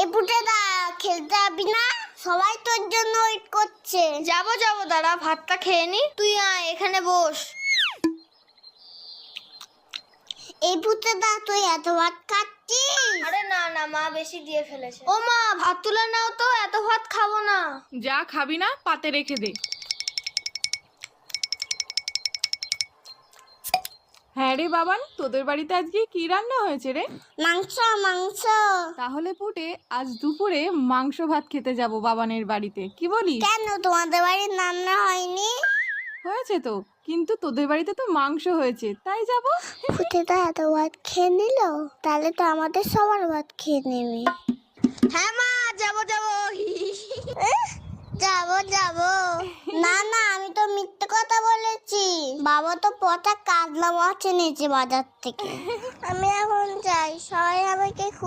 এ পুটেদা খেলতে যাবি না? সবাই তোর জন্য ওয়েট করছে। যাবো দাঁড়া, ভাতটা খেয়ে নি। তুই আয়, এখানে বস। এই পুটেদা তুই এত ভাত খাচ্ছিস? আরে না মা বেশি দিয়ে ফেলেছে। ও মা, ভাত তুলে নাও তো, এত ভাত খাবো না। যা খাবি না পাতে রেখে দে। হ্যাঁ রে বাবান, তোদের বাড়িতে আজকে কি রান্না হয়েছে রে? মাংস মাংস। তাহলে পুটে আজ দুপুরে মাংস ভাত খেতে যাব বাবানের বাড়িতে, কি বলিস? কেন তোমাদের বাড়ির রান্না হয়নি? হয়েছে তো, কিন্তু তোদের বাড়িতে তো মাংস হয়েছে, তাই যাব। পুটেদা এত ভাত খেয়ে নিল, তাহলে তো আমাদের সবার ভাত খেয়ে নেবে। হ্যাঁ মা, যাবো যাবো না আমি তো মিথ্যে কথা বলেছি। বাবা তো পচা কাতলা মাছ এনেছে বাজার থেকে। আমি এখন যাই, সবাই আমাকে